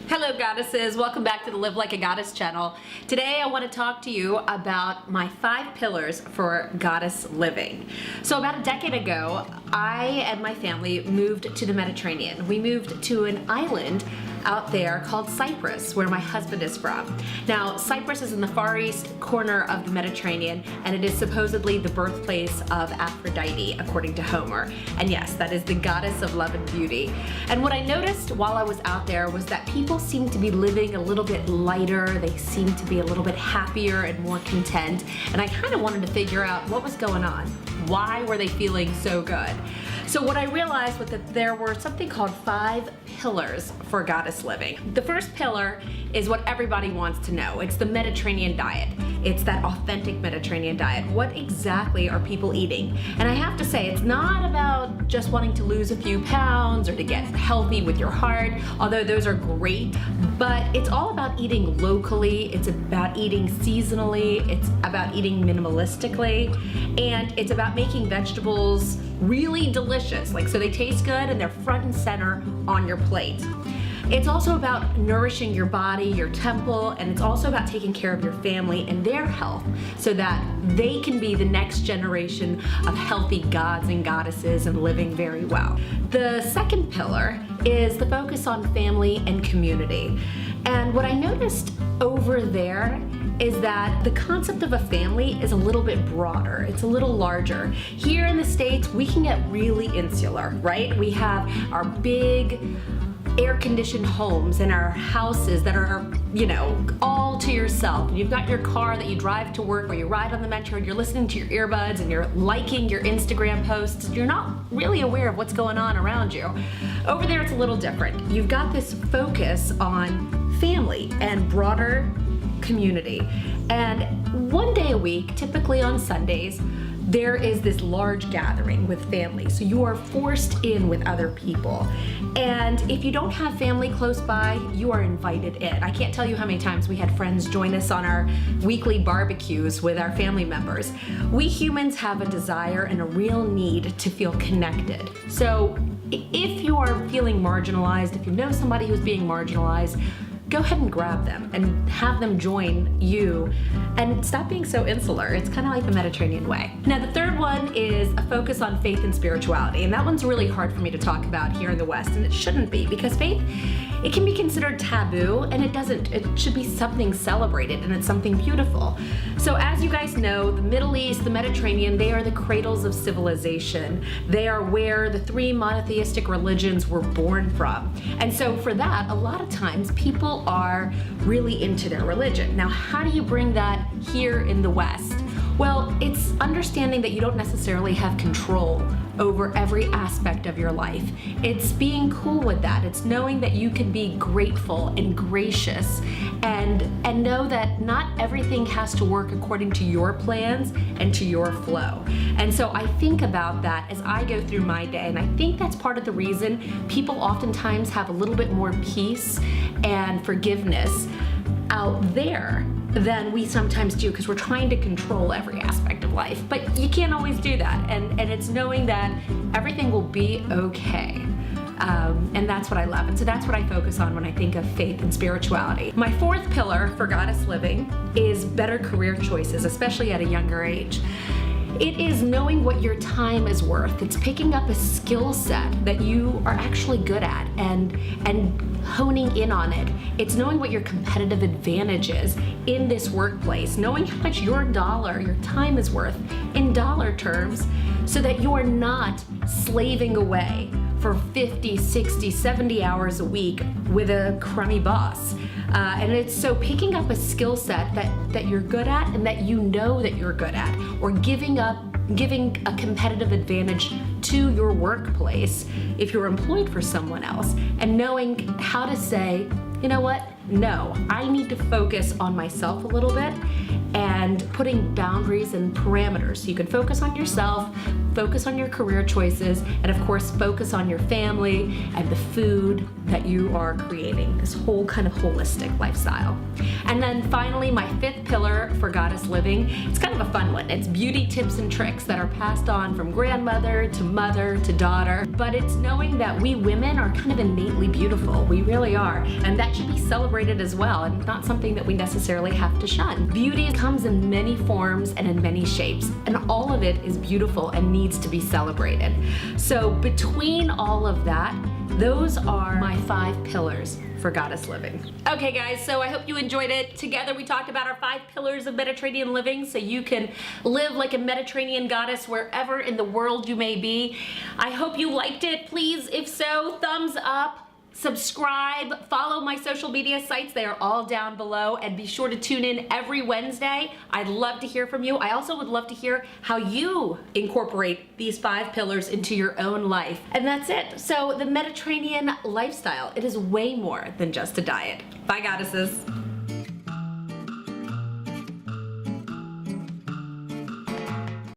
Hello goddesses, welcome back to the Live Like a Goddess channel. Today I want to talk to you about my 5 pillars for goddess living. So about a decade ago, I and my family moved to the Mediterranean. We moved to an island out there called Cyprus, where my husband is from. Now, Cyprus is in the far east corner of the Mediterranean, and it is supposedly the birthplace of Aphrodite, according to Homer. And yes, that is the goddess of love and beauty. And what I noticed while I was out there was that people seemed to be living a little bit lighter, they seemed to be a little bit happier and more content, and I kind of wanted to figure out what was going on. Why were they feeling so good? So what I realized was that there were something called 5 pillars for goddess living. The first pillar is what everybody wants to know. It's the Mediterranean diet. It's that authentic Mediterranean diet. What exactly are people eating? And I have to say, it's not about just wanting to lose a few pounds or to get healthy with your heart, although those are great, but it's all about eating locally, it's about eating seasonally, it's about eating minimalistically, and it's about making vegetables really delicious, so they taste good and they're front and center on your plate. It's also about nourishing your body, your temple, and it's also about taking care of your family and their health so that they can be the next generation of healthy gods and goddesses and living very well. The second pillar is the focus on family and community. And what I noticed over there is that the concept of a family is a little bit broader. It's a little larger. Here in the States, we can get really insular, right? We have our big air-conditioned homes and our houses that are, all to yourself. You've got your car that you drive to work or you ride on the metro and you're listening to your earbuds and you're liking your Instagram posts. You're not really aware of what's going on around you. Over there, it's a little different. You've got this focus on family and broader community. And one day a week, typically on Sundays, there is this large gathering with family. So you are forced in with other people. And if you don't have family close by, you are invited in. I can't tell you how many times we had friends join us on our weekly barbecues with our family members. We humans have a desire and a real need to feel connected. So if you are feeling marginalized, if you know somebody who's being marginalized, go ahead and grab them and have them join you and stop being so insular. It's kind of like the Mediterranean way. Now, the third one is a focus on faith and spirituality, and that one's really hard for me to talk about here in the West, and it shouldn't be, because faith, it can be considered taboo, and it doesn't. It should be something celebrated, and it's something beautiful. So as you guys know, the Middle East, the Mediterranean, they are the cradles of civilization. They are where the 3 monotheistic religions were born from. And so for that, a lot of times people are really into their religion. Now, how do you bring that here in the West? Well, it's understanding that you don't necessarily have control over every aspect of your life. It's being cool with that. It's knowing that you can be grateful and gracious and know that not everything has to work according to your plans and to your flow. And so I think about that as I go through my day, and I think that's part of the reason people oftentimes have a little bit more peace and forgiveness out there than we sometimes do, because we're trying to control every aspect of life. But you can't always do that, and it's knowing that everything will be okay. And that's what I love, and so that's what I focus on when I think of faith and spirituality. My 4th pillar for goddess living is better career choices, especially at a younger age. It is knowing what your time is worth. It's picking up a skill set that you are actually good at and honing in on it. It's knowing what your competitive advantage is in this workplace, knowing how much your time is worth in dollar terms, so that you are not slaving away for 50, 60, 70 hours a week with a crummy boss. And it's so picking up a skill set that you're good at and that you know that you're good at, or giving a competitive advantage to your workplace if you're employed for someone else, and knowing how to say, you know what, no, I need to focus on myself a little bit and putting boundaries and parameters so you can focus on yourself, focus on your career choices, and of course focus on your family and the food that you are creating, this whole kind of holistic lifestyle. And then finally, my fifth pillar for Goddess Living, it's kind of a fun one. It's beauty tips and tricks that are passed on from grandmother to mother to daughter, but it's knowing that we women are kind of innately beautiful. We really are, and that should be celebrated as well, and not something that we necessarily have to shun. Beauty comes in many forms and in many shapes, and all of it is beautiful and needs to be celebrated. So between all of that, those are my 5 pillars for Goddess Living. Okay guys, so I hope you enjoyed it. Together we talked about our 5 pillars of Mediterranean living so you can live like a Mediterranean goddess wherever in the world you may be. I hope you liked it. Please, if so, thumbs up. Subscribe, follow my social media sites. They are all down below, and be sure to tune in every Wednesday. I'd love to hear from you. I also would love to hear how you incorporate these 5 pillars into your own life. And that's it. So the Mediterranean lifestyle, it is way more than just a diet. Bye, goddesses.